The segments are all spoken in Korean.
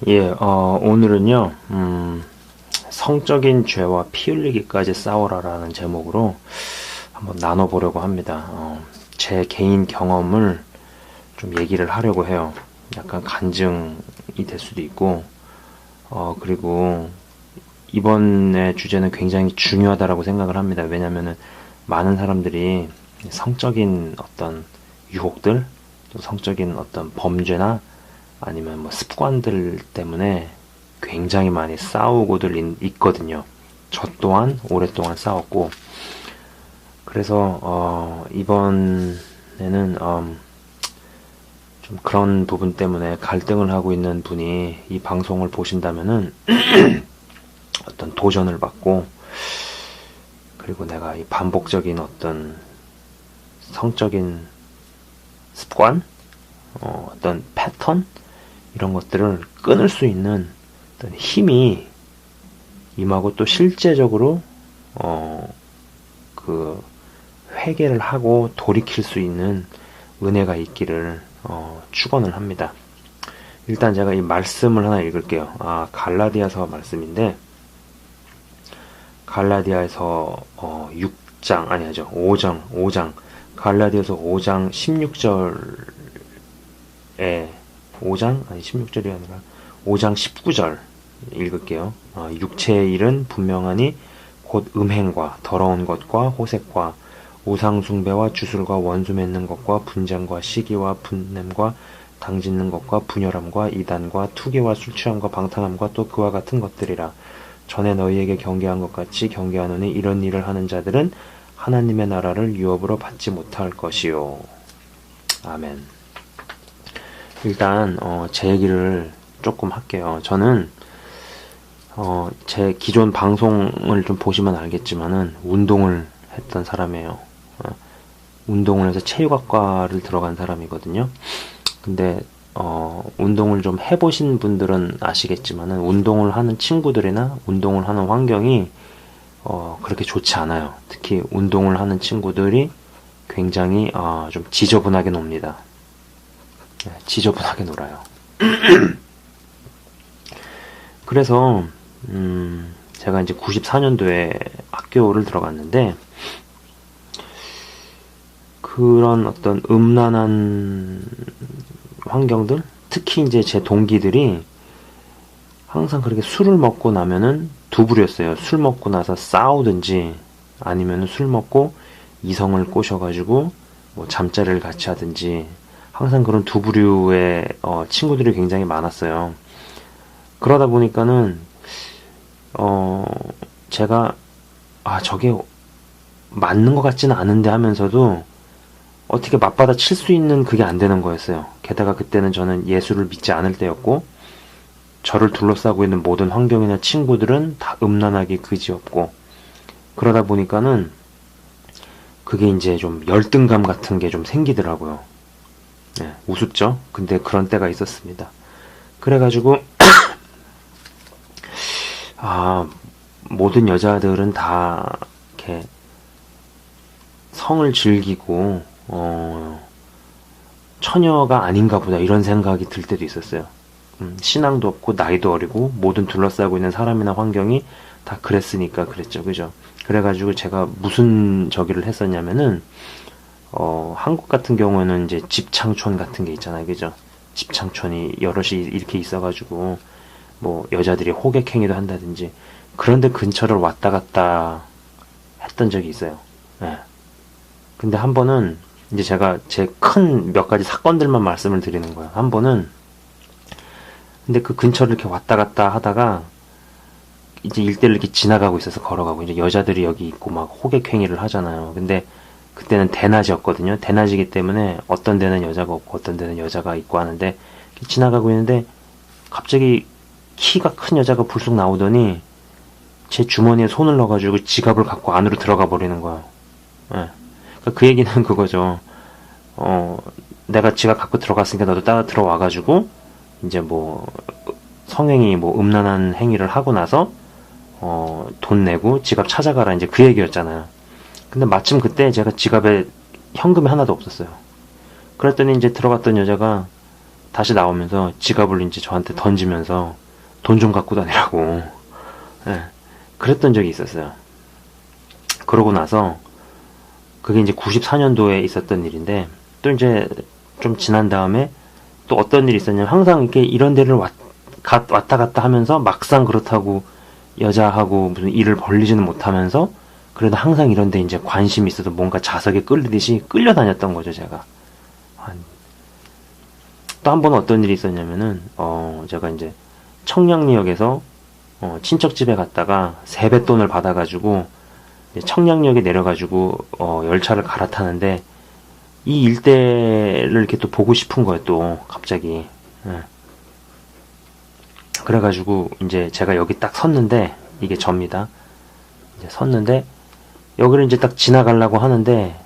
예, 오늘은요, 성적인 죄와 피 흘리기까지 싸워라라는 제목으로 한번 나눠보려고 합니다. 제 개인 경험을 좀 얘기를 하려고 해요. 약간 간증이 될 수도 있고, 그리고 이번의 주제는 굉장히 중요하다라고 생각을 합니다. 왜냐면은 많은 사람들이 성적인 어떤 유혹들, 또 성적인 어떤 범죄나 아니면 뭐 습관들 때문에 굉장히 많이 싸우고들 있거든요. 저 또한 오랫동안 싸웠고, 그래서 이번에는 좀 그런 부분 때문에 갈등을 하고 있는 분이 이 방송을 보신다면은 어떤 도전을 받고, 그리고 내가 이 반복적인 어떤 성적인 습관, 어떤 패턴 이런 것들을 끊을 수 있는 어떤 힘이 임하고, 또 실제적으로 그 회개를 하고 돌이킬 수 있는 은혜가 있기를 축원을 합니다. 일단 제가 이 말씀을 하나 읽을게요. 갈라디아서 말씀인데, 갈라디아에서 6장 아니죠, 5장 갈라디아서 5장 16절에 5장 아니 16절이 아니라 5장 19절 읽을게요. 육체의 일은 분명하니 곧 음행과 더러운 것과 호색과 우상 숭배와 주술과 원수 맺는 것과 분쟁과 시기와 분냄과 당짓는 것과 분열함과 이단과 투기와 술 취함과 방탕함과 또 그와 같은 것들이라. 전에 너희에게 경계한 것 같이 경계하노니 이런 일을 하는 자들은 하나님의 나라를 유업으로 받지 못할 것이요. 아멘. 일단 제 얘기를 조금 할게요. 저는 제 기존 방송을 좀 보시면 알겠지만은 운동을 했던 사람이에요. 운동을 해서 체육학과를 들어간 사람이거든요. 근데 운동을 좀 해보신 분들은 아시겠지만은 운동을 하는 친구들이나 운동을 하는 환경이 그렇게 좋지 않아요. 특히 운동을 하는 친구들이 굉장히 좀 지저분하게 놉니다. 지저분하게 놀아요. 그래서 제가 이제 94년도에 학교를 들어갔는데, 그런 어떤 음란한 환경들, 특히 이제 제 동기들이 항상 그렇게 술을 먹고 나면은 두 부류였어요. 술 먹고 나서 싸우든지, 아니면은 술 먹고 이성을 꼬셔가지고 뭐 잠자리를 같이 하든지, 항상 그런 두 부류의 친구들이 굉장히 많았어요. 그러다 보니까는 제가 저게 맞는 것 같지는 않은데 하면서도 어떻게 맞받아 칠 수 있는 그게 안 되는 거였어요. 게다가 그때는 저는 예수를 믿지 않을 때였고, 저를 둘러싸고 있는 모든 환경이나 친구들은 다 음란하게 그지없고, 그러다 보니까는 그게 이제 좀 열등감 같은 게 좀 생기더라고요. 네, 우습죠? 근데 그런 때가 있었습니다. 그래가지고 모든 여자들은 다 이렇게 성을 즐기고 처녀가 아닌가 보다, 이런 생각이 들 때도 있었어요. 신앙도 없고 나이도 어리고 모든 둘러싸고 있는 사람이나 환경이 다 그랬으니까 그랬죠. 그죠? 그래가지고 제가 무슨 저기를 했었냐면은 한국 같은 경우에는 이제 집창촌 같은 게 있잖아요. 그죠? 집창촌이 여럿이 이렇게 있어가지고 뭐 여자들이 호객행위도 한다든지, 그런데 근처를 왔다 갔다 했던 적이 있어요. 네. 근데 한 번은 이제 제가 제 큰 몇 가지 사건들만 말씀을 드리는 거예요. 한 번은 근데 그 근처를 이렇게 왔다 갔다 하다가 이제 일대를 이렇게 지나가고 있어서, 걸어가고 이제 여자들이 여기 있고 막 호객행위를 하잖아요. 근데 그때는 대낮이었거든요. 대낮이기 때문에 어떤 데는 여자가 없고 어떤 데는 여자가 있고 하는데, 지나가고 있는데 갑자기 키가 큰 여자가 불쑥 나오더니 제 주머니에 손을 넣어가지고 지갑을 갖고 안으로 들어가 버리는 거예요. 네. 그러니까 그 얘기는 그거죠. 내가 지갑 갖고 들어갔으니까 너도 따라 들어와가지고 이제 뭐 성행위, 뭐 음란한 행위를 하고 나서 돈 내고 지갑 찾아가라, 이제 그 얘기였잖아요. 근데 마침 그때 제가 지갑에 현금이 하나도 없었어요. 그랬더니 이제 들어갔던 여자가 다시 나오면서 지갑을 이제 저한테 던지면서 돈 좀 갖고 다니라고. 예, 그랬던 적이 있었어요. 그러고 나서 그게 이제 94년도에 있었던 일인데, 또 이제 좀 지난 다음에 또 어떤 일이 있었냐면, 항상 이렇게 이런 데를 왔다 갔다 하면서 막상 그렇다고 여자하고 무슨 일을 벌리지는 못하면서 그래도 항상 이런 데 이제 관심이 있어서 뭔가 자석에 끌리듯이 끌려다녔던 거죠, 제가. 또 한 번 어떤 일이 있었냐면은, 제가 이제 청량리역에서 친척집에 갔다가 세뱃돈을 받아가지고 청량역에 내려가지고 열차를 갈아타는데, 이 일대를 이렇게 또 보고 싶은 거예요, 또 갑자기. 예. 그래가지고 이제 제가 여기 딱 섰는데, 이게 접니다. 이제 섰는데 여기를 이제 딱 지나가려고 하는데,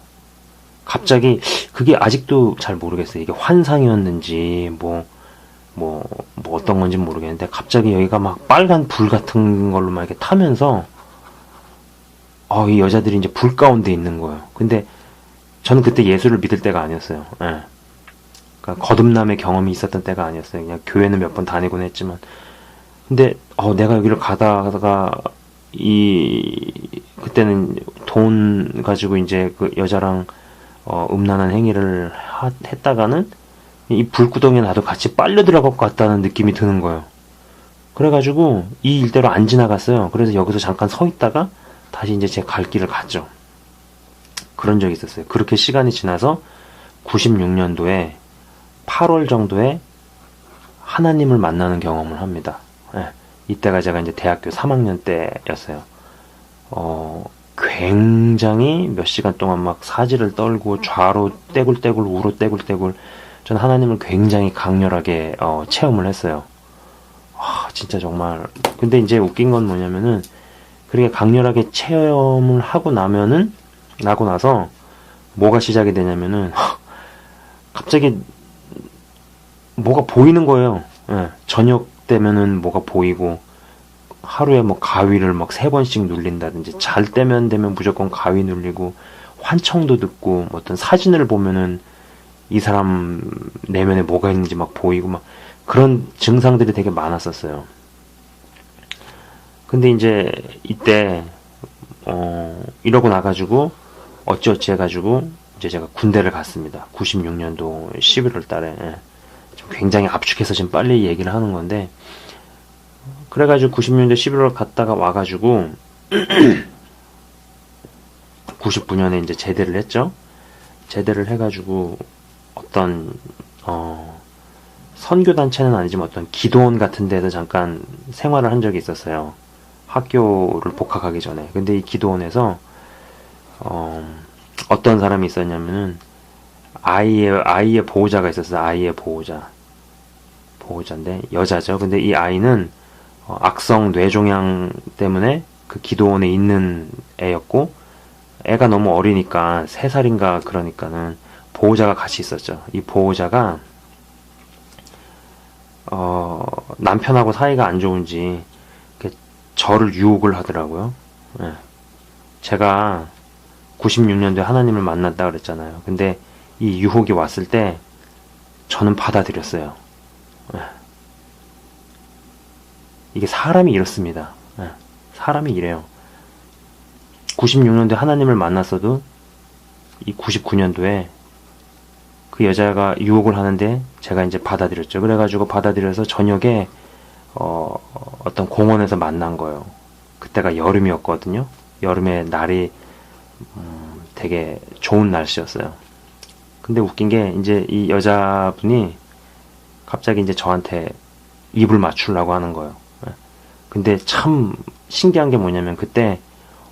갑자기 그게 아직도 잘 모르겠어요. 이게 환상이었는지 뭐 어떤 건지 모르겠는데, 갑자기 여기가 막 빨간 불 같은 걸로 막 이렇게 타면서 이 여자들이 이제 불 가운데 있는 거예요. 근데 저는 그때 예수를 믿을 때가 아니었어요. 예. 그러니까 거듭남의 경험이 있었던 때가 아니었어요. 그냥 교회는 몇 번 다니곤 했지만. 근데 내가 여기를 가다가 그때는 돈 가지고 이제 그 여자랑 음란한 행위를 했다가는 이 불구덩이에 나도 같이 빨려 들어갈 것 같다는 느낌이 드는 거예요. 그래가지고 이 일대로 안 지나갔어요. 그래서 여기서 잠깐 서 있다가 다시 이제 제 갈 길을 갔죠. 그런 적이 있었어요. 그렇게 시간이 지나서 96년도에 8월 정도에 하나님을 만나는 경험을 합니다. 예, 이때가 제가 이제 대학교 3학년 때였어요. 굉장히 몇 시간 동안 막 사지를 떨고 좌로 떼굴떼굴 우로 떼굴떼굴, 전 하나님을 굉장히 강렬하게 체험을 했어요. 진짜 정말. 근데 이제 웃긴 건 뭐냐면은, 그렇게 강렬하게 체험을 하고 나서 뭐가 시작이 되냐면은 갑자기 뭐가 보이는 거예요. 예, 저녁 되면은 뭐가 보이고, 하루에 뭐 가위를 막 3번씩 눌린다든지, 잘 때면 무조건 가위 눌리고, 환청도 듣고, 뭐 어떤 사진을 보면은 이 사람 내면에 뭐가 있는지 막 보이고, 막 그런 증상들이 되게 많았었어요. 근데 이제 이때 이러고 나가지고 어찌어찌 해가지고 이제 제가 군대를 갔습니다. 96년도 11월 달에. 좀 굉장히 압축해서 지금 빨리 얘기를 하는 건데, 그래가지고 96년도 11월 갔다가 와가지고 99년에 이제 제대를 했죠. 제대를 해가지고 어떤 선교단체는 아니지만 어떤 기도원 같은 데서 잠깐 생활을 한 적이 있었어요. 학교를 복학하기 전에. 근데 이 기도원에서 어떤 사람이 있었냐면은 아이의 보호자가 있었어요. 아이의 보호자인데 여자죠. 근데 이 아이는 악성 뇌종양 때문에 그 기도원에 있는 애였고, 애가 너무 어리니까 3살인가 그러니까는 보호자가 같이 있었죠. 이 보호자가 남편하고 사이가 안 좋은지 저를 유혹을 하더라고요. 예. 제가 96년도에 하나님을 만났다 그랬잖아요. 근데 이 유혹이 왔을 때 저는 받아들였어요. 예. 이게 사람이 이렇습니다. 예. 사람이 이래요. 96년도에 하나님을 만났어도 이 99년도에 그 여자가 유혹을 하는데 제가 이제 받아들였죠. 그래가지고 받아들여서 저녁에 어떤 공원에서 만난 거예요. 그때가 여름이었거든요. 여름에 날이 되게 좋은 날씨였어요. 근데 웃긴 게 이제 이 여자분이 갑자기 이제 저한테 입을 맞추려고 하는 거예요. 근데 참 신기한 게 뭐냐면, 그때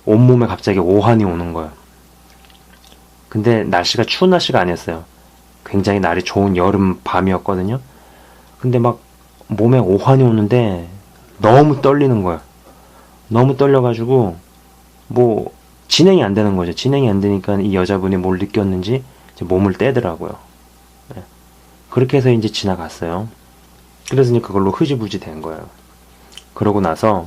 온몸에 갑자기 오한이 오는 거예요. 근데 날씨가 추운 날씨가 아니었어요. 굉장히 날이 좋은 여름 밤이었거든요. 근데 막 몸에 오한이 오는데 너무 떨리는 거예요. 너무 떨려가지고 뭐 진행이 안 되는 거죠. 진행이 안 되니까 이 여자분이 뭘 느꼈는지 이제 몸을 떼더라고요. 네. 그렇게 해서 이제 지나갔어요. 그래서 이제 그걸로 흐지부지 된 거예요. 그러고 나서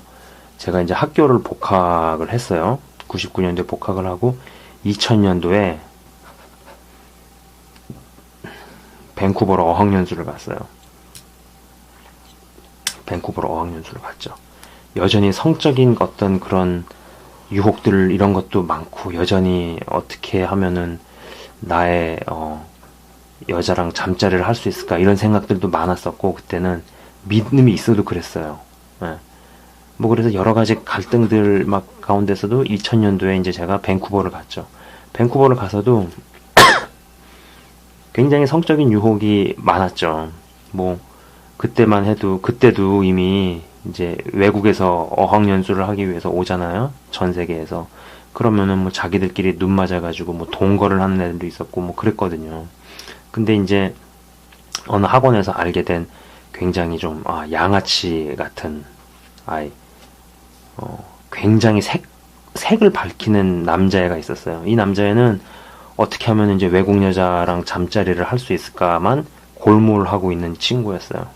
제가 이제 학교를 복학을 했어요. 99년도에 복학을 하고 2000년도에 밴쿠버로 어학연수를 갔어요. 밴쿠버로 어학연수를 갔죠. 여전히 성적인 어떤 그런 유혹들 이런 것도 많고 여전히 어떻게 하면은 나의 여자랑 잠자리를 할 수 있을까 이런 생각들도 많았었고 그때는 믿음이 있어도 그랬어요. 예. 뭐 그래서 여러 가지 갈등들 막 가운데서도 2000년도에 이제 제가 밴쿠버를 갔죠. 밴쿠버를 가서도 굉장히 성적인 유혹이 많았죠. 뭐 그때만 해도 그때도 이미 이제 외국에서 어학연수를 하기 위해서 오잖아요. 전 세계에서. 그러면은 뭐 자기들끼리 눈 맞아가지고 뭐 동거를 하는 애들도 있었고 뭐 그랬거든요. 근데 이제 어느 학원에서 알게 된 굉장히 좀 양아치 같은 아이, 굉장히 색을 밝히는 남자애가 있었어요. 이 남자애는 어떻게 하면 이제 외국 여자랑 잠자리를 할 수 있을까만 골몰을 하고 있는 친구였어요.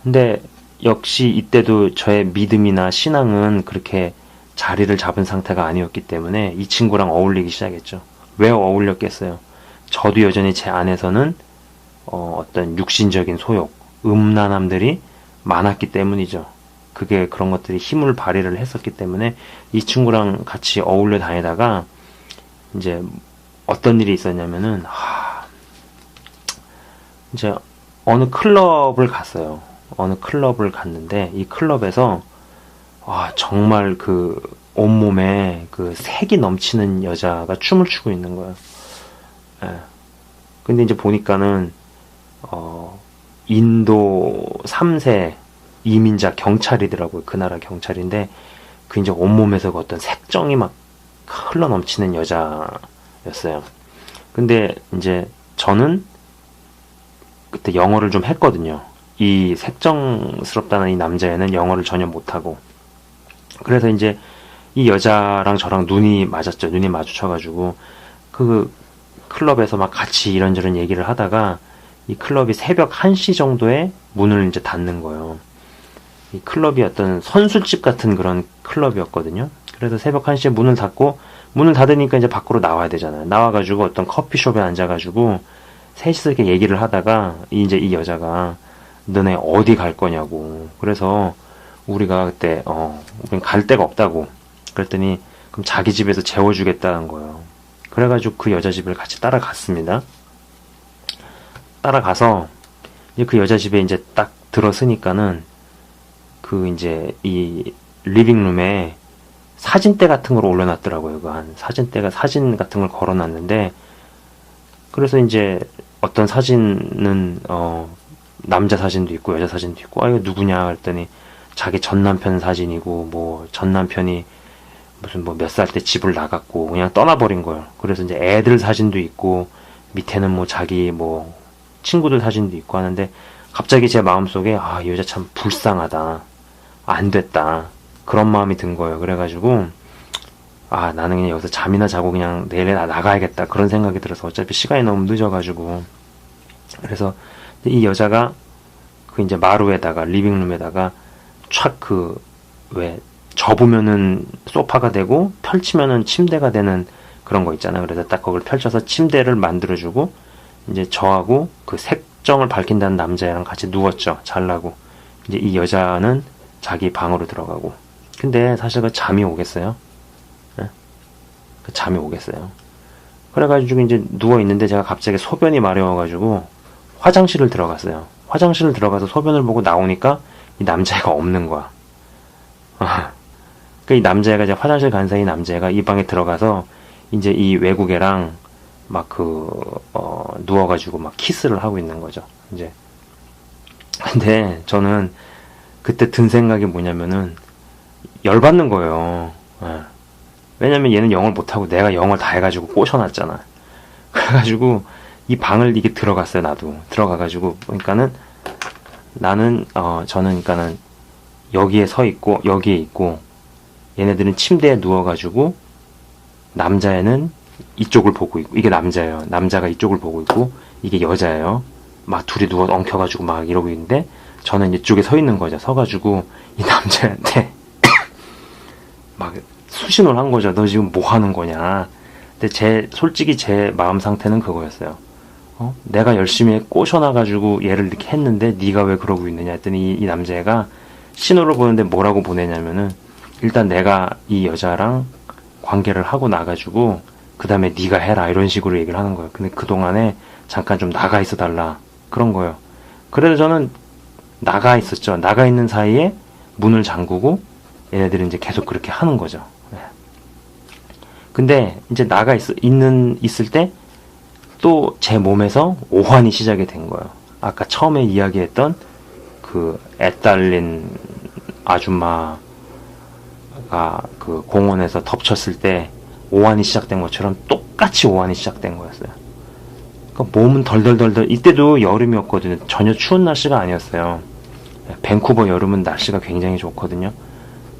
근데 역시 이때도 저의 믿음이나 신앙은 그렇게 자리를 잡은 상태가 아니었기 때문에 이 친구랑 어울리기 시작했죠. 왜 어울렸겠어요? 저도 여전히 제 안에서는 어떤 육신적인 소욕, 음란함들이 많았기 때문이죠. 그게 그런 것들이 힘을 발휘를 했었기 때문에 이 친구랑 같이 어울려 다니다가 이제 어떤 일이 있었냐면은 이제 어느 클럽을 갔어요. 어느 클럽을 갔는데 이 클럽에서 정말 그 온몸에 그 색이 넘치는 여자가 춤을 추고 있는 거예요. 예. 근데 이제 보니까는 인도 3세 이민자 경찰이더라고요. 그 나라 경찰인데 그 이제 온몸에서 그 어떤 색정이 막 흘러 넘치는 여자였어요. 근데 이제 저는 그때 영어를 좀 했거든요. 이 색정스럽다는 이 남자애는 영어를 전혀 못하고. 그래서 이제 이 여자랑 저랑 눈이 맞았죠. 눈이 마주쳐가지고 그 클럽에서 막 같이 이런저런 얘기를 하다가 이 클럽이 새벽 1시 정도에 문을 이제 닫는 거예요. 이 클럽이 어떤 선술집 같은 그런 클럽이었거든요. 그래서 새벽 1시에 문을 닫고 문을 닫으니까 이제 밖으로 나와야 되잖아요. 나와가지고 어떤 커피숍에 앉아가지고 셋이서 이렇게 얘기를 하다가 이제 이 여자가 너네 어디 갈 거냐고. 그래서 우리가 그때 우린 갈 데가 없다고. 그랬더니 그럼 자기 집에서 재워주겠다는 거예요. 그래가지고 그 여자 집을 같이 따라갔습니다. 따라가서 이제 그 여자 집에 이제 딱 들어서니까는 그 이제 이 리빙룸에 사진대 같은 걸 올려놨더라고요. 그 한 사진 같은 걸 걸어놨는데 그래서 이제 어떤 사진은 남자 사진도 있고 여자 사진도 있고 이거 누구냐 했더니 자기 전 남편 사진이고 뭐 전 남편이 무슨 뭐 몇 살 때 집을 나갔고 그냥 떠나버린 거예요. 그래서 이제 애들 사진도 있고 밑에는 뭐 자기 뭐 친구들 사진도 있고 하는데 갑자기 제 마음속에 이 여자 참 불쌍하다. 안 됐다. 그런 마음이 든 거예요. 그래가지고 나는 그냥 여기서 잠이나 자고 그냥 내일에 나가야겠다. 그런 생각이 들어서 어차피 시간이 너무 늦어가지고 그래서 이 여자가 그 이제 마루에다가 리빙룸에다가 촥 그 왜 접으면은 소파가 되고 펼치면은 침대가 되는 그런 거 있잖아요. 그래서 딱 그걸 펼쳐서 침대를 만들어주고 이제 저하고 그 색정을 밝힌다는 남자애랑 같이 누웠죠. 잘라고. 이제 이 여자는 자기 방으로 들어가고. 근데 사실 그 잠이 오겠어요? 네? 그 잠이 오겠어요? 그래가지고 이제 누워있는데 제가 갑자기 소변이 마려워가지고 화장실을 들어갔어요. 화장실을 들어가서 소변을 보고 나오니까 이 남자애가 없는 거야. 그 이 남자애가 이제 화장실 간 사이 남자애가 이 방에 들어가서 이제 이 외국애랑 막 누워가지고 막 키스를 하고 있는 거죠. 이제. 근데 저는 그때 든 생각이 뭐냐면은 열받는 거예요. 왜냐면 얘는 영어를 못하고 내가 영어를 다 해가지고 꼬셔놨잖아. 그래가지고 이 방을 이게 들어갔어요. 나도 들어가가지고 그러니까는 나는 저는 그러니까는 여기에 서 있고 여기에 있고 얘네들은 침대에 누워가지고 남자애는 이쪽을 보고 있고 이게 남자예요. 남자가 이쪽을 보고 있고 이게 여자예요. 막 둘이 누워 엉켜가지고 막 이러고 있는데 저는 이쪽에 서 있는 거죠. 서가지고 이 남자한테 막 수신호를 한 거죠. 너 지금 뭐 하는 거냐. 근데 솔직히 제 마음 상태는 그거였어요. 내가 열심히 꼬셔놔가지고 얘를 이렇게 했는데 네가 왜 그러고 있느냐 했더니 이 남자애가 신호를 보는데 뭐라고 보내냐면은 일단 내가 이 여자랑 관계를 하고 나가지고 그 다음에 네가 해라 이런 식으로 얘기를 하는 거예요. 근데 그동안에 잠깐 좀 나가 있어 달라 그런 거예요. 그래서 저는 나가 있었죠. 나가 있는 사이에 문을 잠그고 얘네들이 이제 계속 그렇게 하는 거죠. 근데 이제 있을 때 또 제 몸에서 오한이 시작이 된 거예요. 아까 처음에 이야기했던 그 애딸린 아줌마가 그 공원에서 덮쳤을 때 오한이 시작된 것처럼 똑같이 오한이 시작된 거였어요. 그러니까 몸은 덜덜덜덜, 이때도 여름이었거든요. 전혀 추운 날씨가 아니었어요. 밴쿠버 여름은 날씨가 굉장히 좋거든요.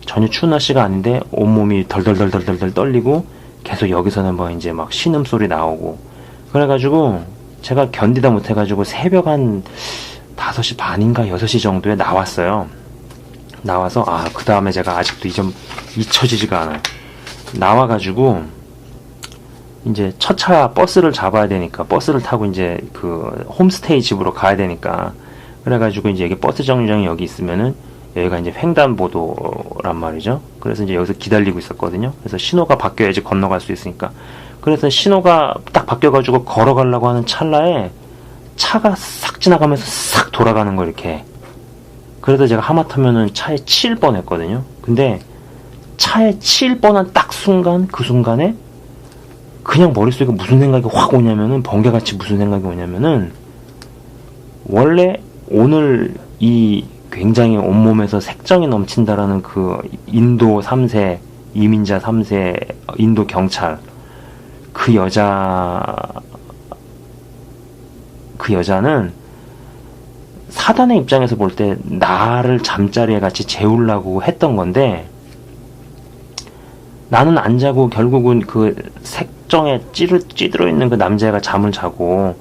전혀 추운 날씨가 아닌데 온몸이 덜덜덜덜덜 떨리고 계속 여기서는 뭐 이제 막 신음소리 나오고 그래가지고 제가 견디다 못해가지고 새벽 한 5시 반인가 6시 정도에 나왔어요. 나와서 그 다음에 제가 아직도 잊혀지지가 않아요. 나와가지고 이제 첫 차 버스를 잡아야 되니까 버스를 타고 이제 그 홈스테이 집으로 가야 되니까 그래가지고 이제 여기 버스 정류장이 여기 있으면은 여기가 이제 횡단보도란 말이죠. 그래서 이제 여기서 기다리고 있었거든요. 그래서 신호가 바뀌어야지 건너갈 수 있으니까. 그래서 신호가 딱 바뀌어가지고 걸어가려고 하는 찰나에 차가 싹 지나가면서 싹 돌아가는 거 이렇게. 그래서 제가 하마터면은 차에 치일 뻔했거든요. 근데 차에 치일 뻔한 딱 순간, 그 순간에 그냥 머릿속에 무슨 생각이 확 오냐면은 번개같이 무슨 생각이 오냐면은 원래 오늘 이 굉장히 온몸에서 색정이 넘친다라는 그 인도 3세, 이민자 3세, 인도 경찰 그 여자는 사단의 입장에서 볼 때 나를 잠자리에 같이 재우려고 했던 건데 나는 안 자고 결국은 그 색정에 찌들어 있는 그 남자애가 잠을 자고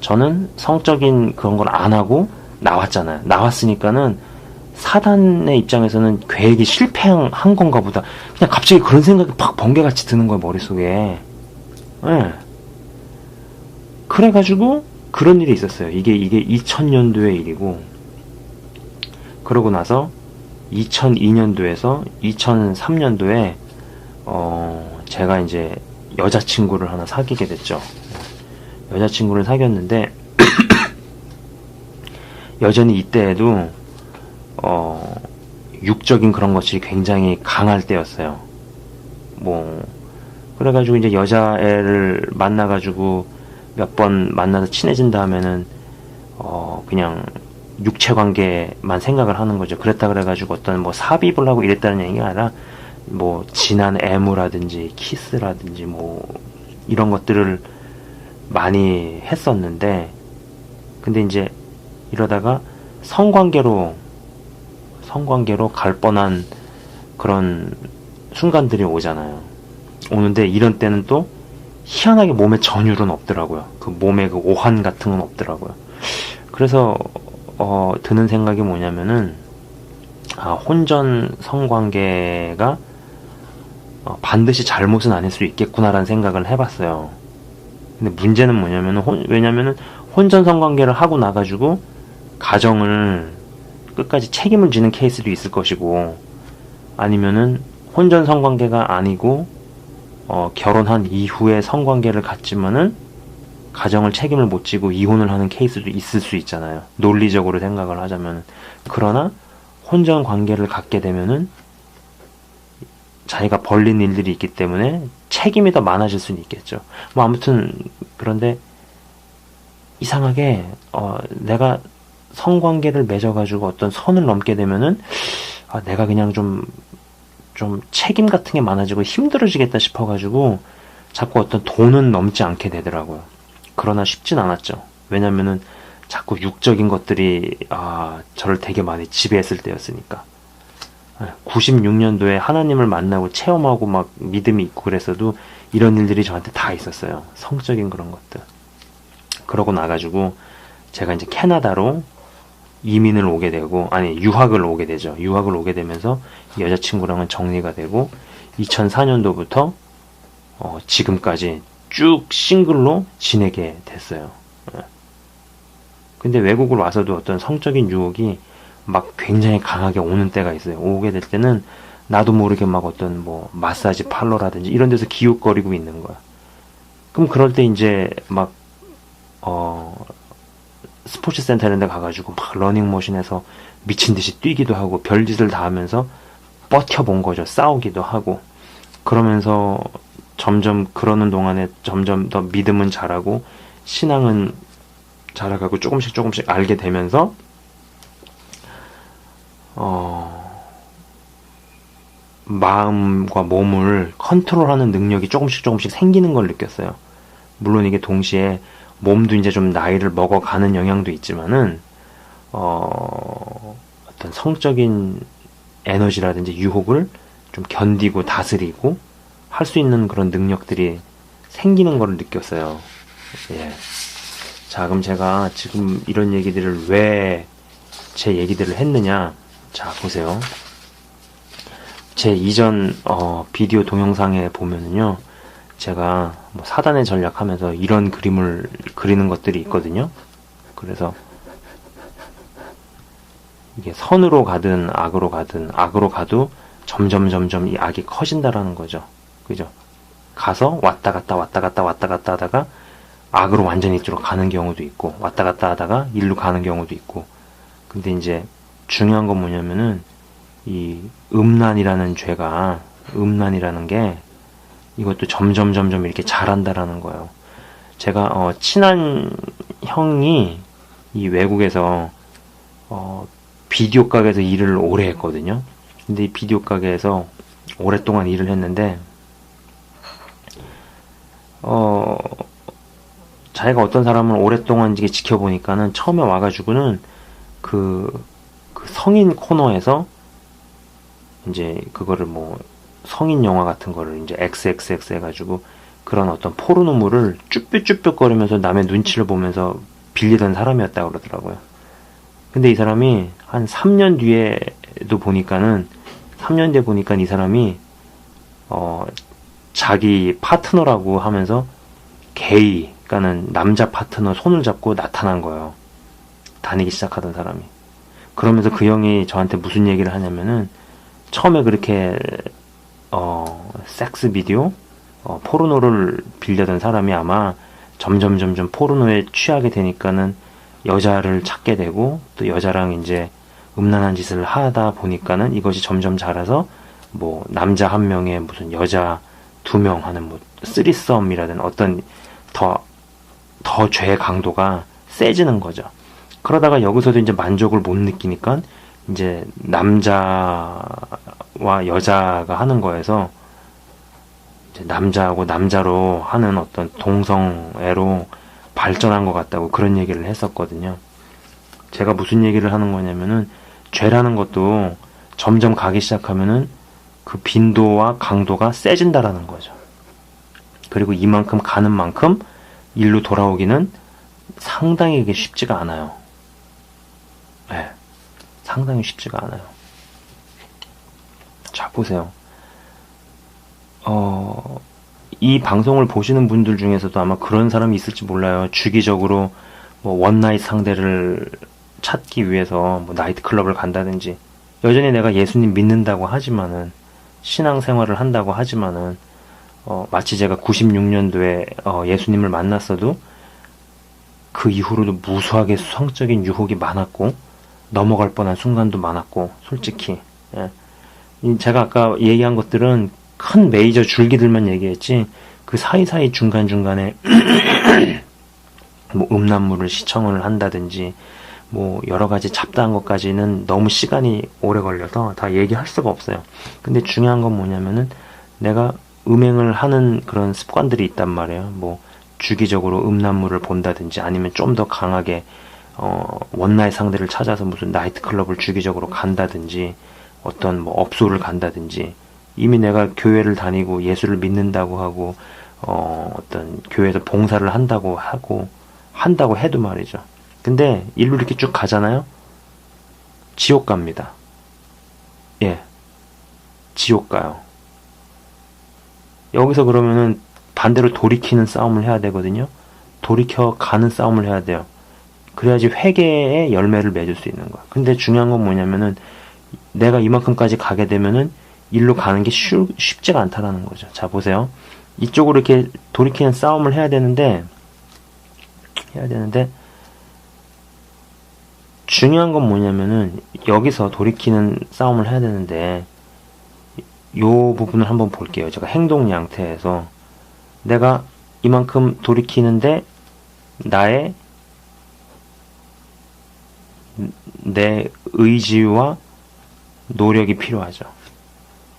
저는 성적인 그런 걸 안 하고 나왔잖아요. 나왔으니까는 사단의 입장에서는 계획이 실패한 건가 보다. 그냥 갑자기 그런 생각이 팍 번개같이 드는 거야, 머릿속에. 예. 그래가지고 그런 일이 있었어요. 이게 2000년도의 일이고 그러고 나서 2002년도에서 2003년도에 제가 이제 여자친구를 하나 사귀게 됐죠. 여자친구를 사귀었는데 여전히 이때에도 육적인 그런 것이 굉장히 강할 때였어요. 그래가지고 이제 여자애를 만나가지고 몇 번 만나서 친해진 다음에는 그냥 육체 관계만 생각을 하는 거죠. 그랬다 그래가지고 어떤 삽입을 하고 이랬다는 얘기가 아니라 진한 애무라든지 키스라든지 이런 것들을 많이 했었는데 근데 이제 이러다가 성관계로 갈 뻔한 그런 순간들이 오는데 이런 때는 또 희한하게 몸에 전율은 없더라고요. 그 몸에 그 오한 같은 건 없더라고요. 그래서 드는 생각이 뭐냐면은 혼전 성관계가 반드시 잘못은 아닐 수 있겠구나라는 생각을 해봤어요. 근데 문제는 뭐냐면은 왜냐면은 혼전 성관계를 하고 나가지고 가정을 끝까지 책임을 지는 케이스도 있을 것이고 아니면은 혼전 성관계가 아니고 결혼한 이후에 성관계를 갖지만은 가정을 책임을 못 지고 이혼을 하는 케이스도 있을 수 있잖아요. 논리적으로 생각을 하자면. 그러나 혼전 관계를 갖게 되면은 자기가 벌린 일들이 있기 때문에 책임이 더 많아질 수는 있겠죠. 아무튼 그런데 이상하게 내가 성관계를 맺어가지고 어떤 선을 넘게 되면은 내가 그냥 좀 책임 같은 게 많아지고 힘들어지겠다 싶어가지고 자꾸 어떤 돈은 넘지 않게 되더라고요. 그러나 쉽진 않았죠. 왜냐면은 자꾸 육적인 것들이 저를 되게 많이 지배했을 때였으니까. 96년도에 하나님을 만나고 체험하고 막 믿음이 있고 그랬어도 이런 일들이 저한테 다 있었어요. 성적인 그런 것들. 그러고 나가지고 제가 이제 캐나다로 이민을 오게 되고 유학을 오게 되죠. 유학을 오게 되면서 여자친구랑은 정리가 되고 2004년도부터 지금까지 쭉 싱글로 지내게 됐어요. 근데 외국을 와서도 어떤 성적인 유혹이 막 굉장히 강하게 오는 때가 있어요. 오게 될 때는 나도 모르게 막 어떤 뭐 마사지 팔러라든지 이런 데서 기웃거리고 있는 거야. 그럼 그럴 때 이제 막 스포츠 센터 이런 데 가가지고 막 러닝머신에서 미친 듯이 뛰기도 하고 별짓을 다 하면서 버텨본 거죠. 싸우기도 하고. 그러면서 점점 그러는 동안에 점점 더 믿음은 자라고 신앙은 자라가고 조금씩 알게 되면서 마음과 몸을 컨트롤하는 능력이 조금씩 생기는 걸 느꼈어요. 물론 이게 동시에 몸도 이제 좀 나이를 먹어가는 영향도 있지만은 어떤 성적인 에너지라든지 유혹을 좀 견디고 다스리고 할 수 있는 그런 능력들이 생기는 걸 느꼈어요. 예. 자, 그럼 제가 지금 이런 얘기들을 왜 제 얘기들을 했느냐? 자, 보세요. 제 이전 비디오 동영상에 보면은요, 제가 뭐 사단의 전략 하면서 이런 그림을 그리는 것들이 있거든요. 그래서 이게 선으로 가든 악으로 가도 점점 이 악이 커진다라는 거죠. 그죠? 가서 왔다 갔다 하다가 악으로 완전히 이쪽으로 가는 경우도 있고, 왔다 갔다 하다가 일로 가는 경우도 있고. 근데 이제 중요한 건 뭐냐면은 이 음란이라는 죄가, 음란이라는 게 이것도 점점 이렇게 자란다라는 거예요. 제가 친한 형이 이 외국에서 비디오 가게에서 일을 오래 했거든요. 근데 이 비디오 가게에서 오랫동안 일을 했는데 자기가 어떤 사람을 오랫동안 이게 지켜보니까는 처음에 와가지고는 그 성인 코너에서 이제 그거를 뭐 성인 영화 같은 거를 이제 XXX 해가지고 그런 어떤 포르노물을 쭈뼛쭈뼛거리면서 남의 눈치를 보면서 빌리던 사람이었다고 그러더라고요. 근데 이 사람이 한 3년 뒤에도 보니까는 3년 뒤에 보니까 이 사람이 자기 파트너라고 하면서 게이, 그러니까는 남자 파트너 손을 잡고 나타난 거예요. 다니기 시작하던 사람이. 그러면서 그 형이 저한테 무슨 얘기를 하냐면은 처음에 그렇게 섹스 비디오, 포르노를 빌려던 사람이 아마 점점 포르노에 취하게 되니까는 여자를 찾게 되고 또 여자랑 이제 음란한 짓을 하다 보니까는 이것이 점점 자라서 뭐 남자 한 명에 무슨 여자 2명 하는 뭐 쓰리썸이라든 어떤 더 죄의 강도가 세지는 거죠. 그러다가 여기서도 이제 만족을 못 느끼니까 이제 남자와 여자가 하는 거에서 이제 남자하고 남자로 하는 어떤 동성애로 발전한 것 같다고 그런 얘기를 했었거든요. 제가 무슨 얘기를 하는 거냐면은 죄라는 것도 점점 가기 시작하면은 그 빈도와 강도가 세진다라는 거죠. 그리고 이만큼 가는 만큼 일로 돌아오기는 상당히 이게 쉽지가 않아요. 네, 상당히 쉽지가 않아요. 자, 보세요. 이 방송을 보시는 분들 중에서도 아마 그런 사람이 있을지 몰라요. 주기적으로 뭐 원나잇 상대를 찾기 위해서 뭐 나이트클럽을 간다든지, 여전히 내가 예수님 믿는다고 하지만은, 신앙생활을 한다고 하지만은, 마치 제가 96년도에 예수님을 만났어도 그 이후로도 무수하게 성적인 유혹이 많았고 넘어갈 뻔한 순간도 많았고, 솔직히 예. 제가 아까 얘기한 것들은 큰 메이저 줄기들만 얘기했지 그 사이사이 중간중간에 뭐 음란물을 시청을 한다든지 뭐 여러가지 잡다한 것까지는 너무 시간이 오래 걸려서 다 얘기할 수가 없어요. 근데 중요한 건 뭐냐면은 내가 음행을 하는 그런 습관들이 있단 말이에요. 뭐 주기적으로 음란물을 본다든지 아니면 좀 더 강하게 원나잇 상대를 찾아서 무슨 나이트클럽을 주기적으로 간다든지 어떤 뭐 업소를 간다든지, 이미 내가 교회를 다니고 예수를 믿는다고 하고 어떤 교회에서 봉사를 한다고 해도 말이죠. 근데 일로 이렇게 쭉 가잖아요. 지옥 갑니다. 예, 지옥 가요. 여기서 그러면은 반대로 돌이키는 싸움을 해야 되거든요. 돌이켜 가는 싸움을 해야 돼요. 그래야지 회개의 열매를 맺을 수 있는 거야. 근데 중요한 건 뭐냐면은 내가 이만큼까지 가게 되면은 일로 가는 게 쉽지가 않다라는 거죠. 자, 보세요. 이쪽으로 이렇게 돌이키는 싸움을 해야 되는데 중요한 건 뭐냐면은 여기서 돌이키는 싸움을 해야 되는데 요 부분을 한번 볼게요. 제가 행동 양태에서 내가 이만큼 돌이키는데 내 의지와 노력이 필요하죠.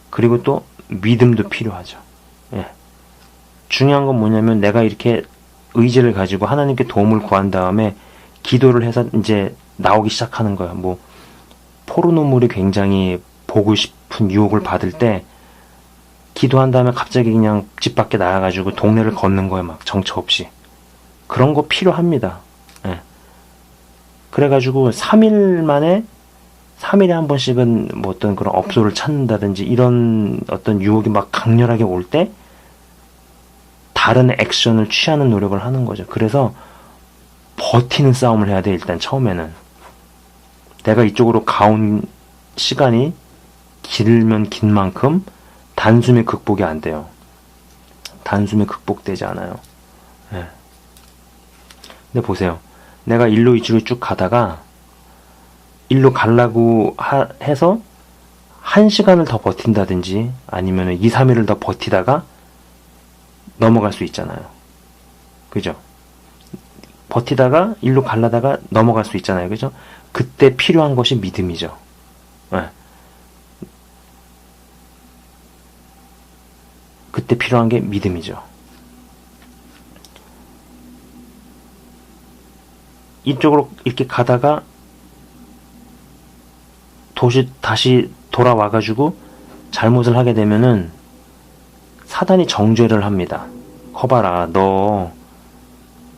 그리고 또 믿음도 필요하죠. 예. 중요한 건 뭐냐면 내가 이렇게 의지를 가지고 하나님께 도움을 구한 다음에 기도를 해서 이제 나오기 시작하는 거예요. 뭐 포르노물이 굉장히 보고 싶은 유혹을 받을 때 기도한 다음에 갑자기 그냥 집 밖에 나가가지고 동네를 걷는 거예요. 막 정처 없이. 그런 거 필요합니다. 예. 그래가지고 3일에 한 번씩은 뭐 어떤 그런 업소를 찾는다든지 이런 어떤 유혹이 막 강렬하게 올 때 다른 액션을 취하는 노력을 하는 거죠. 그래서 버티는 싸움을 해야 돼. 일단 처음에는 내가 이쪽으로 가온 시간이 길면 긴 만큼 단숨에 극복이 안 돼요. 단숨에 극복되지 않아요. 네. 근데 보세요. 내가 일로 이쪽으로 쭉 가다가 일로 가려고 해서 1시간을 더 버틴다든지 아니면 2, 3일을 더 버티다가 넘어갈 수 있잖아요. 그죠? 버티다가 일로 가려다가 넘어갈 수 있잖아요. 그죠? 그때 필요한 것이 믿음이죠. 네. 그때 필요한 게 믿음이죠. 이쪽으로 이렇게 가다가 다시 돌아와가지고 잘못을 하게 되면은 사단이 정죄를 합니다. 커봐라, 너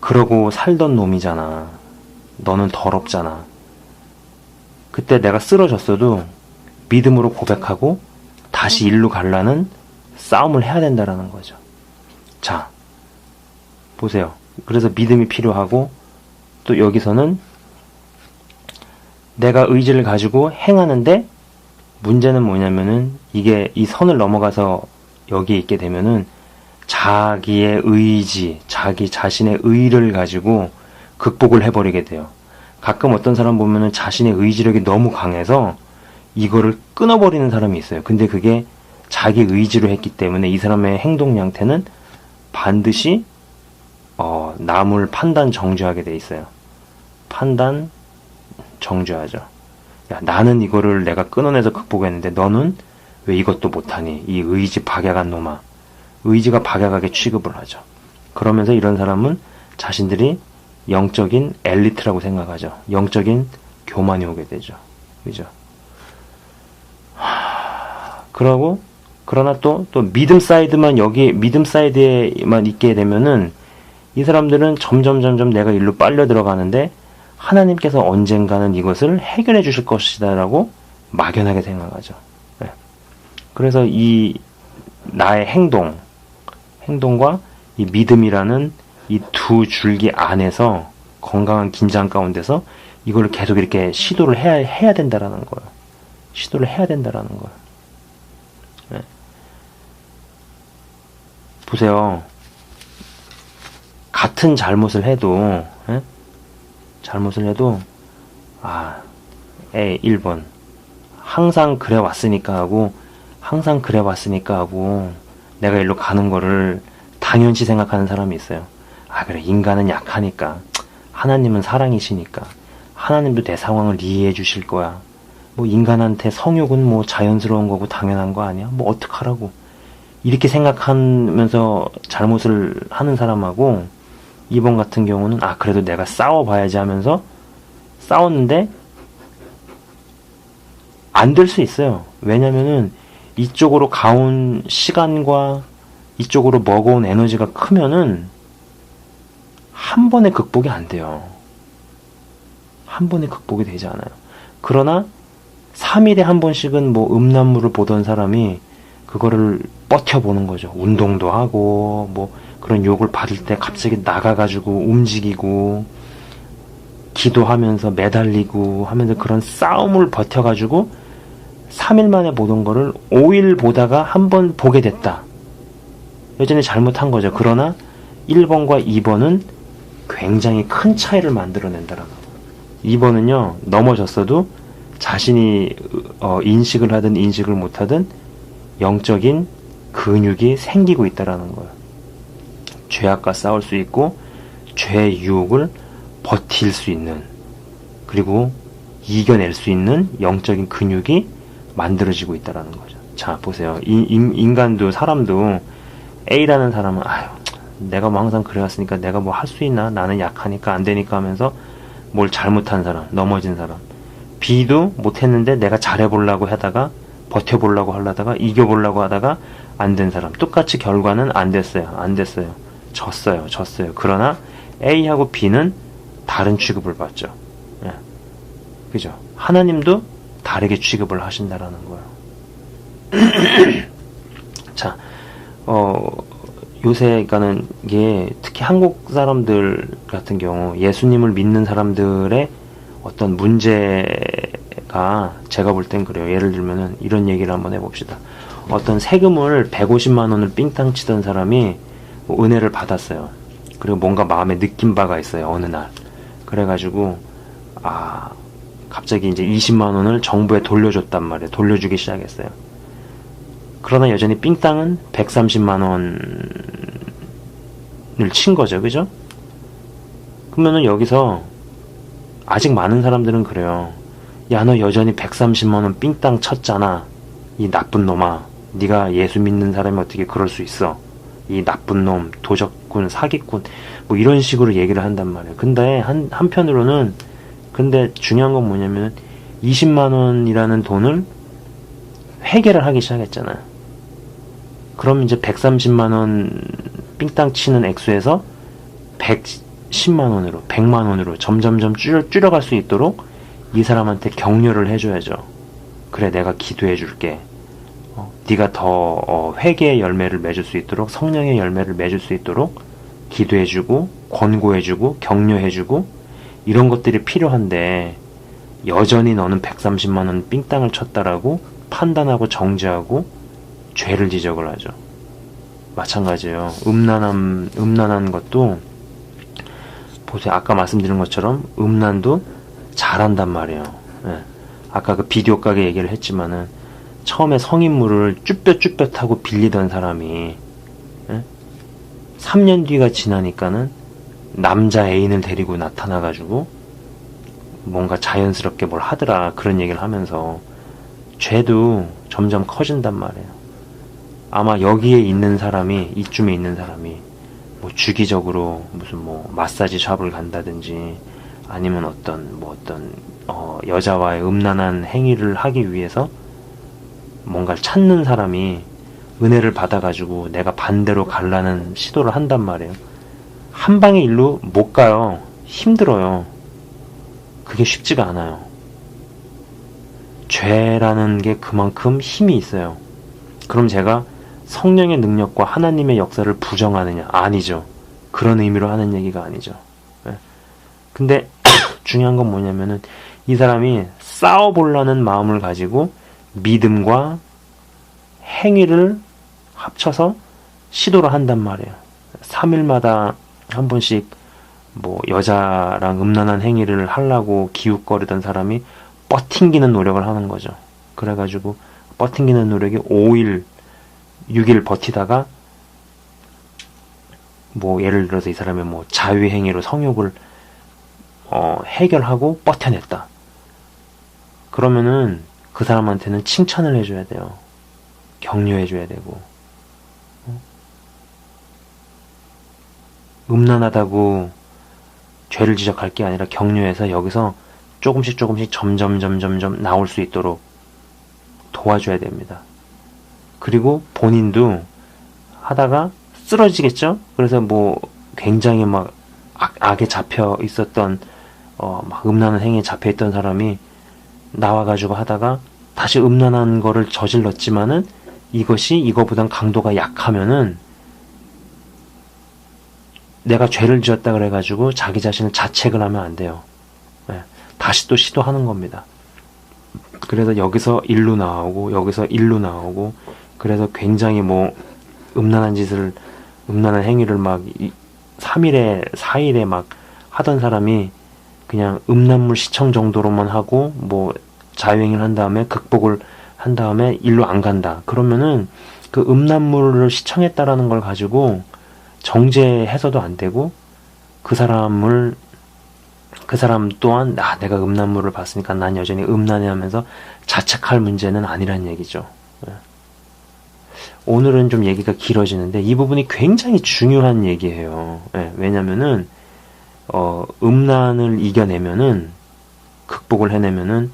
그러고 살던 놈이잖아. 너는 더럽잖아. 그때 내가 쓰러졌어도 믿음으로 고백하고 다시 일로 가려는 싸움을 해야 된다라는 거죠. 자, 보세요. 그래서 믿음이 필요하고 또 여기서는 내가 의지를 가지고 행하는데 문제는 뭐냐면은 이게 이 선을 넘어가서 여기에 있게 되면은 자기의 의지, 자기 자신의 의를 가지고 극복을 해버리게 돼요. 가끔 어떤 사람 보면은 자신의 의지력이 너무 강해서 이거를 끊어버리는 사람이 있어요. 근데 그게 자기 의지로 했기 때문에 이 사람의 행동 양태는 반드시 남을 판단 정죄하게 돼 있어요. 판단 정죄하죠. 야, 나는 이거를 내가 끊어내서 극복했는데 너는 왜 이것도 못하니? 이 의지 박약한 놈아. 의지가 박약하게 취급을 하죠. 그러면서 이런 사람은 자신들이 영적인 엘리트라고 생각하죠. 영적인 교만이 오게 되죠. 그죠? 그러나 또 믿음 사이드만 여기 믿음 사이드에만 있게 되면은 이 사람들은 점점 내가 일로 빨려 들어가는데 하나님께서 언젠가는 이것을 해결해 주실 것이다라고 막연하게 생각하죠. 네. 그래서 이 나의 행동과 이 믿음이라는 이 두 줄기 안에서 건강한 긴장 가운데서 이걸 계속 이렇게 시도를 해야 된다라는 거예요. 시도를 해야 된다라는 거예요. 네. 보세요. 같은 잘못을 해도 1번 항상 그래 왔으니까 하고 내가 일로 가는 거를 당연시 생각하는 사람이 있어요. 그래, 인간은 약하니까, 하나님은 사랑이시니까, 하나님도 내 상황을 이해해 주실 거야. 뭐 인간한테 성욕은 뭐 자연스러운 거고 당연한 거 아니야? 뭐 어떡하라고. 이렇게 생각하면서 잘못을 하는 사람하고 2번 같은 경우는 그래도 내가 싸워봐야지 하면서 싸웠는데 안 될 수 있어요. 왜냐면은 이쪽으로 가온 시간과 이쪽으로 먹어온 에너지가 크면은 한 번에 극복이 안 돼요. 한 번에 극복이 되지 않아요. 그러나 3일에 한 번씩은 뭐 음란물을 보던 사람이 그거를 버텨보는 거죠. 운동도 하고 뭐 그런 욕을 받을 때 갑자기 나가가지고 움직이고 기도하면서 매달리고 하면서 그런 싸움을 버텨가지고 3일 만에 보던 거를 5일 보다가 한 번 보게 됐다. 여전히 잘못한 거죠. 그러나 1번과 2번은 굉장히 큰 차이를 만들어낸다라는 거예요. 2번은요, 넘어졌어도 자신이 인식을 하든 인식을 못하든 영적인 근육이 생기고 있다라는 거예요. 죄악과 싸울 수 있고 죄의 유혹을 버틸 수 있는, 그리고 이겨낼 수 있는 영적인 근육이 만들어지고 있다라는 거죠. 자, 보세요. 인간도, 사람도, A라는 사람은 내가 뭐 항상 그래왔으니까 내가 뭐 할 수 있나, 나는 약하니까 안 되니까 하면서 뭘 잘못한 사람, 넘어진 사람. B도 못했는데 내가 잘해보려고 하다가, 버텨보려고 하다가, 이겨보려고 하다가 안 된 사람. 똑같이 결과는 안 됐어요. 졌어요. 그러나 A하고 B는 다른 취급을 받죠. 예. 그죠? 하나님도 다르게 취급을 하신다라는 거예요. 자, 요새, 그러니까는 이게 특히 한국 사람들 같은 경우 예수님을 믿는 사람들의 어떤 문제가, 제가 볼 땐 그래요. 예를 들면은 이런 얘기를 한번 해봅시다. 어떤 세금을 150만 원을 삥땅 치던 사람이 뭐 은혜를 받았어요. 그리고 뭔가 마음에 느낀 바가 있어요. 어느 날. 그래가지고 갑자기 이제 20만 원을 정부에 돌려줬단 말이에요. 돌려주기 시작했어요. 그러나 여전히 삥땅은 130만 원을 친 거죠. 그죠? 그러면은 여기서 아직 많은 사람들은 그래요. 야, 너 여전히 130만 원 삥땅 쳤잖아. 이 나쁜 놈아. 네가 예수 믿는 사람이 어떻게 그럴 수 있어. 이 나쁜 놈, 도적군, 사기꾼, 뭐 이런 식으로 얘기를 한단 말이에요. 근데 한편으로는, 근데 중요한 건 뭐냐면 20만 원이라는 돈을 회계를 하기 시작했잖아요. 그럼 이제 130만 원 삥땅 치는 액수에서 110만 원으로, 100만 원으로 점점점 줄여갈 수 있도록 이 사람한테 격려를 해줘야죠. 그래, 내가 기도해 줄게. 네가 더 회개의 열매를 맺을 수 있도록, 성령의 열매를 맺을 수 있도록 기도해주고, 권고해주고, 격려해주고, 이런 것들이 필요한데, 여전히 너는 130만 원 삥땅을 쳤다라고 판단하고 정죄하고 죄를 지적을 하죠. 마찬가지예요. 음란한 것도, 보세요. 아까 말씀드린 것처럼 음란도 잘한단 말이에요. 예. 아까 그 비디오 가게 얘기를 했지만은, 처음에 성인물을 쭈뼛쭈뼛하고 빌리던 사람이 3년 뒤가 지나니까는 남자 애인을 데리고 나타나가지고 뭔가 자연스럽게 뭘 하더라, 그런 얘기를 하면서 죄도 점점 커진단 말이에요. 아마 여기에 있는 사람이, 이쯤에 있는 사람이 뭐 주기적으로 무슨 뭐 마사지 샵을 간다든지 아니면 어떤 여자와의 음란한 행위를 하기 위해서 뭔가를 찾는 사람이 은혜를 받아가지고 내가 반대로 가려는 시도를 한단 말이에요. 한 방에 일로 못 가요. 힘들어요. 그게 쉽지가 않아요. 죄라는 게 그만큼 힘이 있어요. 그럼 제가 성령의 능력과 하나님의 역사를 부정하느냐? 아니죠. 그런 의미로 하는 얘기가 아니죠. 근데 중요한 건 뭐냐면은 이 사람이 싸워보려는 마음을 가지고 믿음과 행위를 합쳐서 시도를 한단 말이에요. 3일마다 한 번씩 뭐 여자랑 음란한 행위를 하려고 기웃거리던 사람이 뻗팅기는 노력을 하는 거죠. 그래가지고 뻗팅기는 노력이 5일, 6일 버티다가 뭐 예를 들어서 이 사람이 뭐 자위행위로 성욕을 해결하고 버텨냈다. 그러면은 그 사람한테는 칭찬을 해줘야 돼요. 격려해줘야 되고. 음란하다고 죄를 지적할 게 아니라 격려해서 여기서 조금씩 점점 나올 수 있도록 도와줘야 됩니다. 그리고 본인도 하다가 쓰러지겠죠? 그래서 뭐 굉장히 막 악에 잡혀 있었던 막 음란한 행위에 잡혀 있던 사람이 나와가지고 하다가 다시 음란한 거를 저질렀지만은 이것이 이거보단 강도가 약하면은 내가 죄를 지었다 그래가지고 자기 자신을 자책을 하면 안 돼요. 예, 다시 또 시도하는 겁니다. 그래서 여기서 일로 나오고 여기서 일로 나오고, 그래서 굉장히 뭐 음란한 행위를 막 3일에 4일에 막 하던 사람이 그냥 음란물 시청 정도로만 하고 뭐 자유행위를 한 다음에 극복을 한 다음에 일로 안 간다. 그러면은 그 음란물을 시청했다라는 걸 가지고 정죄해서도 안 되고, 그 사람 또한 내가 음란물을 봤으니까 난 여전히 음란해 하면서 자책할 문제는 아니란 얘기죠. 예. 오늘은 좀 얘기가 길어지는데 이 부분이 굉장히 중요한 얘기예요. 예, 왜냐면은 음란을 이겨내면은, 극복을 해내면은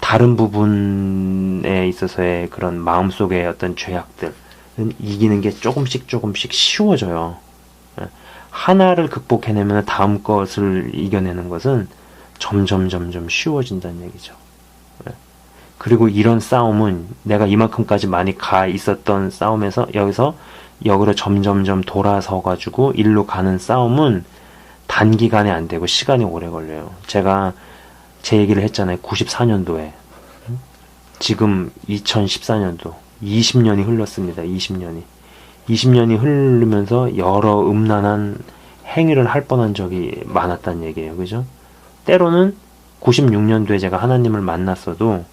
다른 부분에 있어서의 그런 마음속의 어떤 죄악들은 이기는 게 조금씩 쉬워져요. 예. 하나를 극복해내면 다음 것을 이겨내는 것은 점점 쉬워진다는 얘기죠. 예. 그리고 이런 싸움은 내가 이만큼까지 많이 가 있었던 싸움에서 여기서 역으로 점점 돌아서 가지고 일로 가는 싸움은 단기간에 안 되고 시간이 오래 걸려요. 제가 제 얘기를 했잖아요. 94년도에. 지금 2014년도. 20년이 흘렀습니다. 20년이 흐르면서 여러 음란한 행위를 할 뻔한 적이 많았다는 얘기예요. 그죠? 때로는 96년도에 제가 하나님을 만났어도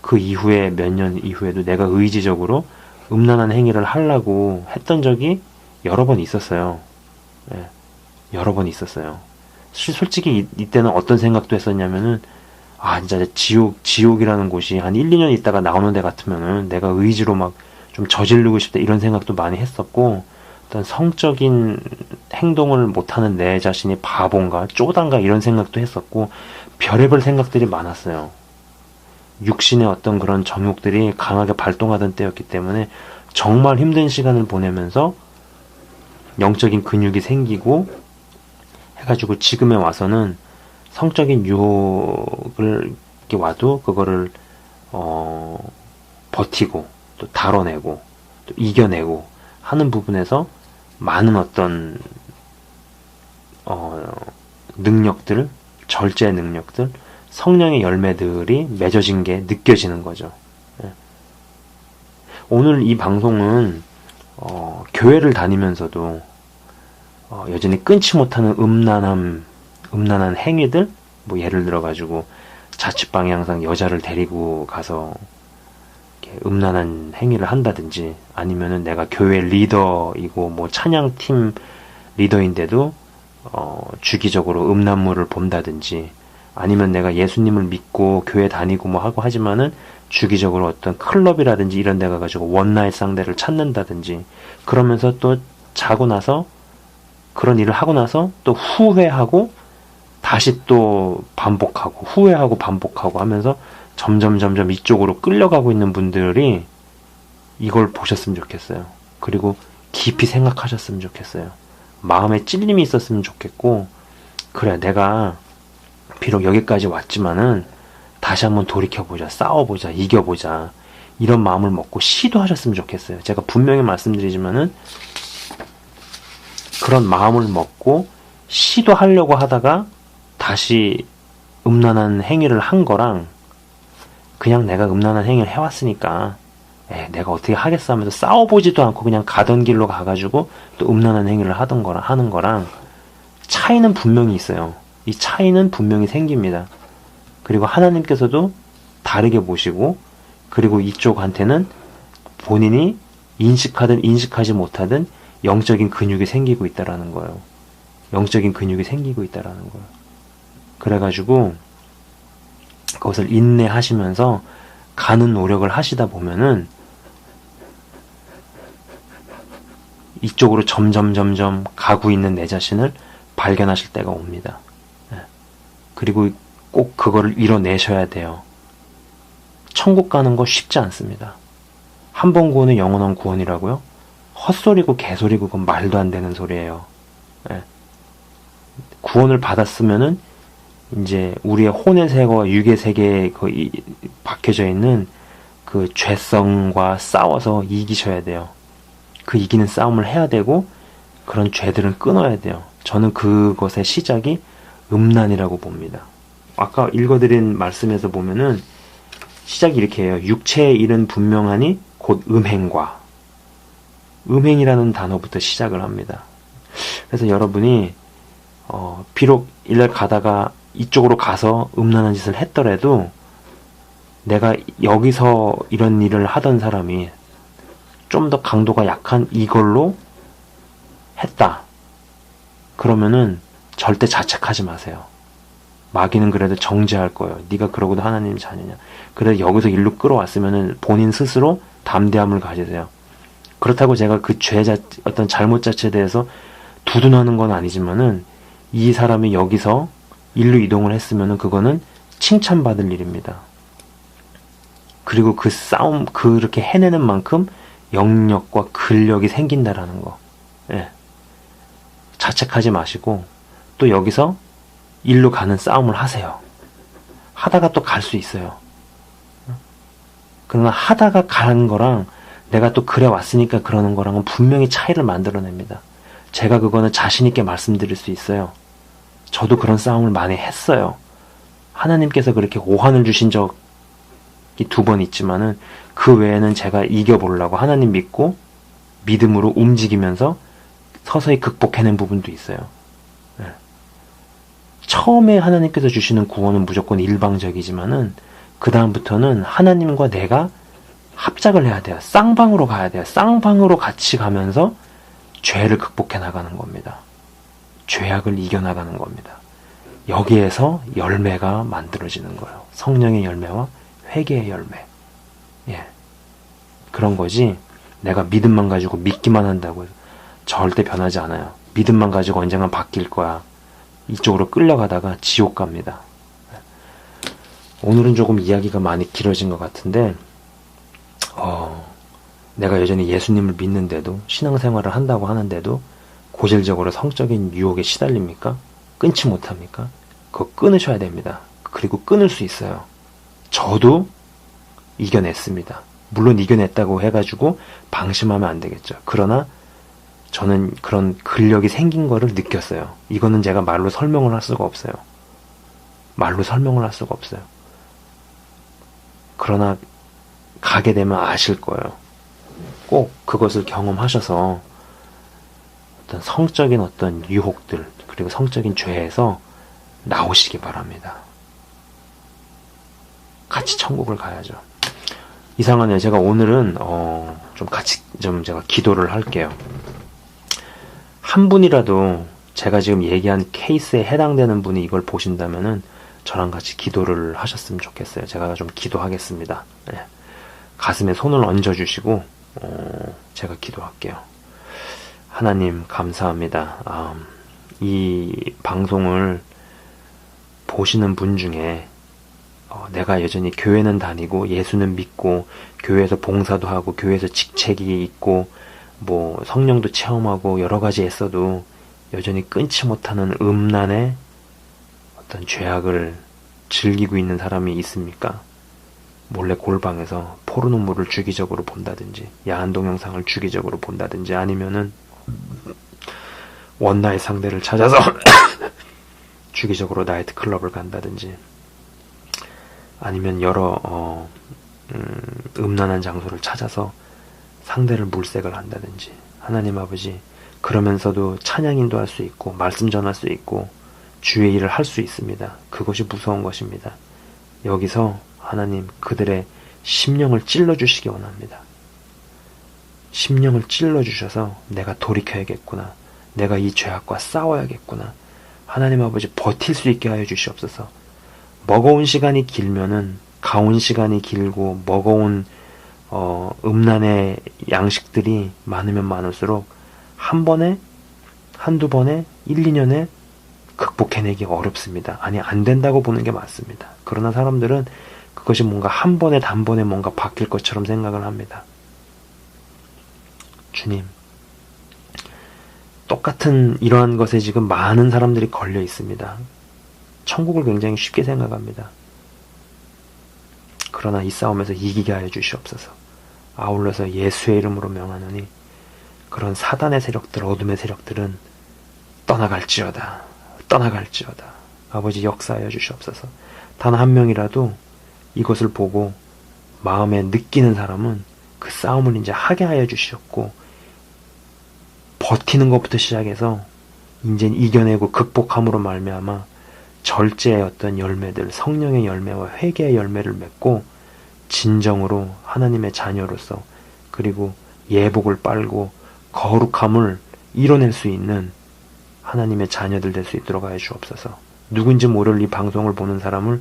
그 이후에 몇 년 이후에도 내가 의지적으로 음란한 행위를 하려고 했던 적이 여러 번 있었어요. 예, 여러 번 있었어요. 솔직히 이때는 어떤 생각도 했었냐면은, 진짜 지옥이라는 곳이 한 1, 2년 있다가 나오는 데 같으면은 내가 의지로 막 좀 저지르고 싶다 이런 생각도 많이 했었고, 어떤 성적인 행동을 못하는 내 자신이 바본가 쪼단가 이런 생각도 했었고, 별의별 생각들이 많았어요. 육신의 어떤 그런 정욕들이 강하게 발동하던 때였기 때문에 정말 힘든 시간을 보내면서 영적인 근육이 생기고 해가지고 지금에 와서는 성적인 유혹을 이렇게 와도 그거를 버티고 또 다뤄내고 또 이겨내고 하는 부분에서 많은 어떤 능력들, 절제 능력들, 성령의 열매들이 맺어진 게 느껴지는 거죠. 예. 오늘 이 방송은 교회를 다니면서도 여전히 끊지 못하는 음란한 행위들, 뭐 예를 들어 가지고 자취방에 항상 여자를 데리고 가서 이렇게 음란한 행위를 한다든지, 아니면은 내가 교회 리더이고 뭐 찬양팀 리더인데도 주기적으로 음란물을 본다든지, 아니면 내가 예수님을 믿고 교회 다니고 뭐 하고 하지만은 주기적으로 어떤 클럽이라든지 이런 데 가가지고 원나잇 상대를 찾는다든지, 그러면서 또 자고 나서 그런 일을 하고 나서 또 후회하고 다시 또 반복하고 후회하고 반복하고 하면서 점점 이쪽으로 끌려가고 있는 분들이 이걸 보셨으면 좋겠어요. 그리고 깊이 생각하셨으면 좋겠어요. 마음에 찔림이 있었으면 좋겠고, 그래 내가 비록 여기까지 왔지만은 다시 한번 돌이켜보자, 싸워보자, 이겨보자, 이런 마음을 먹고 시도하셨으면 좋겠어요. 제가 분명히 말씀드리지만은 그런 마음을 먹고 시도하려고 하다가 다시 음란한 행위를 한 거랑, 그냥 내가 음란한 행위를 해왔으니까 내가 어떻게 하겠어 하면서 싸워보지도 않고 그냥 가던 길로 가가지고 또 음란한 행위를 하는 거랑 차이는 분명히 있어요. 이 차이는 분명히 생깁니다. 그리고 하나님께서도 다르게 보시고, 그리고 이쪽한테는 본인이 인식하든 인식하지 못하든 영적인 근육이 생기고 있다라는 거예요. 영적인 근육이 생기고 있다라는 거예요. 그래가지고 그것을 인내하시면서 가는 노력을 하시다 보면은 이쪽으로 점점 가고 있는 내 자신을 발견하실 때가 옵니다. 그리고 꼭 그거를 이뤄내셔야 돼요. 천국 가는 거 쉽지 않습니다. 한 번 구원은 영원한 구원이라고요? 헛소리고 개소리고 그건 말도 안 되는 소리예요. 구원을 받았으면은 이제 우리의 혼의 세계와 육의 세계에 박혀져 있는 그 죄성과 싸워서 이기셔야 돼요. 그 이기는 싸움을 해야 되고, 그런 죄들은 끊어야 돼요. 저는 그것의 시작이 음란이라고 봅니다. 아까 읽어드린 말씀에서 보면은 시작이 이렇게 해요. 육체의 일은 분명하니 곧 음행과, 음행이라는 단어부터 시작을 합니다. 그래서 여러분이 비록 일날 가다가 이쪽으로 가서 음란한 짓을 했더라도 내가 여기서 이런 일을 하던 사람이 좀 더 강도가 약한 이걸로 했다. 그러면은 절대 자책하지 마세요. 마귀는 그래도 정죄할 거예요. 네가 그러고도 하나님 자녀냐. 그래도 여기서 일로 끌어왔으면은 본인 스스로 담대함을 가지세요. 그렇다고 제가 그 어떤 잘못 자체에 대해서 두둔하는 건 아니지만은 이 사람이 여기서 일로 이동을 했으면은 그거는 칭찬받을 일입니다. 그리고 그 싸움, 그렇게 해내는 만큼 영역과 근력이 생긴다라는 거. 예. 자책하지 마시고 또 여기서 일로 가는 싸움을 하세요. 하다가 또 갈 수 있어요. 그러나 하다가 가는 거랑 내가 또 그래 왔으니까 그러는 거랑은 분명히 차이를 만들어냅니다. 제가 그거는 자신 있게 말씀드릴 수 있어요. 저도 그런 싸움을 많이 했어요. 하나님께서 그렇게 오한을 주신 적이 2번 있지만은 그 외에는 제가 이겨보려고 하나님 믿고 믿음으로 움직이면서 서서히 극복해낸 부분도 있어요. 네. 처음에 하나님께서 주시는 구원은 무조건 일방적이지만은 그 다음부터는 하나님과 내가 합작을 해야 돼요. 쌍방으로 가야 돼요. 쌍방으로 같이 가면서 죄를 극복해 나가는 겁니다. 죄악을 이겨나가는 겁니다. 여기에서 열매가 만들어지는 거예요. 성령의 열매와 회개의 열매. 예. 그런 거지. 내가 믿음만 가지고 믿기만 한다고 해서 절대 변하지 않아요. 믿음만 가지고 언젠간 바뀔 거야. 이쪽으로 끌려가다가 지옥 갑니다. 오늘은 조금 이야기가 많이 길어진 것 같은데 내가 여전히 예수님을 믿는데도 신앙생활을 한다고 하는데도 고질적으로 성적인 유혹에 시달립니까? 끊지 못합니까? 그거 끊으셔야 됩니다. 그리고 끊을 수 있어요. 저도 이겨냈습니다. 물론 이겨냈다고 해가지고 방심하면 안 되겠죠. 그러나 저는 그런 근력이 생긴 거를 느꼈어요. 이거는 제가 말로 설명을 할 수가 없어요. 말로 설명을 할 수가 없어요. 그러나 가게 되면 아실 거예요. 꼭 그것을 경험하셔서 어떤 성적인 어떤 유혹들 그리고 성적인 죄에서 나오시기 바랍니다. 같이 천국을 가야죠. 이상하네요. 제가 오늘은 좀 제가 기도를 할게요. 한 분이라도 제가 지금 얘기한 케이스에 해당되는 분이 이걸 보신다면은 저랑 같이 기도를 하셨으면 좋겠어요. 제가 좀 기도하겠습니다. 네. 가슴에 손을 얹어주시고 제가 기도할게요. 하나님 감사합니다. 이 방송을 보시는 분 중에 내가 여전히 교회는 다니고 예수는 믿고 교회에서 봉사도 하고 교회에서 직책이 있고 뭐 성령도 체험하고 여러 가지 했어도 여전히 끊지 못하는 음란의 어떤 죄악을 즐기고 있는 사람이 있습니까? 몰래 골방에서 포르노물을 주기적으로 본다든지 야한 동영상을 주기적으로 본다든지 아니면은 원나잇 상대를 찾아서 주기적으로 나이트 클럽을 간다든지 아니면 여러 음란한 장소를 찾아서 상대를 물색을 한다든지 하나님 아버지 그러면서도 찬양인도 할 수 있고 말씀 전할 수 있고 주의 일을 할 수 있습니다. 그것이 무서운 것입니다. 여기서 하나님 그들의 심령을 찔러주시기 원합니다. 심령을 찔러주셔서 내가 돌이켜야겠구나. 내가 이 죄악과 싸워야겠구나. 하나님 아버지 버틸 수 있게 하여 주시옵소서. 먹어온 시간이 길면은 가온 시간이 길고 먹어온 음란의 양식들이 많으면 많을수록 한 번에 한두 번에 1, 2년에 극복해내기 어렵습니다. 아니 안 된다고 보는 게 맞습니다. 그러나 사람들은 그것이 뭔가 한 번에 단번에 뭔가 바뀔 것처럼 생각을 합니다. 주님 똑같은 이러한 것에 지금 많은 사람들이 걸려 있습니다. 천국을 굉장히 쉽게 생각합니다. 그러나 이 싸움에서 이기게 하여 주시옵소서. 아울러서 예수의 이름으로 명하노니 그런 사단의 세력들, 어둠의 세력들은 떠나갈지어다. 떠나갈지어다. 아버지 역사하여 주시옵소서. 단 한 명이라도 이것을 보고 마음에 느끼는 사람은 그 싸움을 이제 하게 하여 주시옵고, 버티는 것부터 시작해서 이제 이겨내고 극복함으로 말미암아 절제의 어떤 열매들, 성령의 열매와 회개의 열매를 맺고 진정으로 하나님의 자녀로서, 그리고 예복을 빨고 거룩함을 이뤄낼 수 있는 하나님의 자녀들 될 수 있도록 하여 주옵소서. 누군지 모를 이 방송을 보는 사람을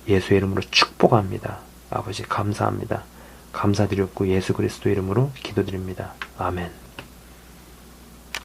예수의 이름으로 축복합니다. 아버지 감사합니다. 감사드렸고 예수 그리스도 이름으로 기도드립니다. 아멘.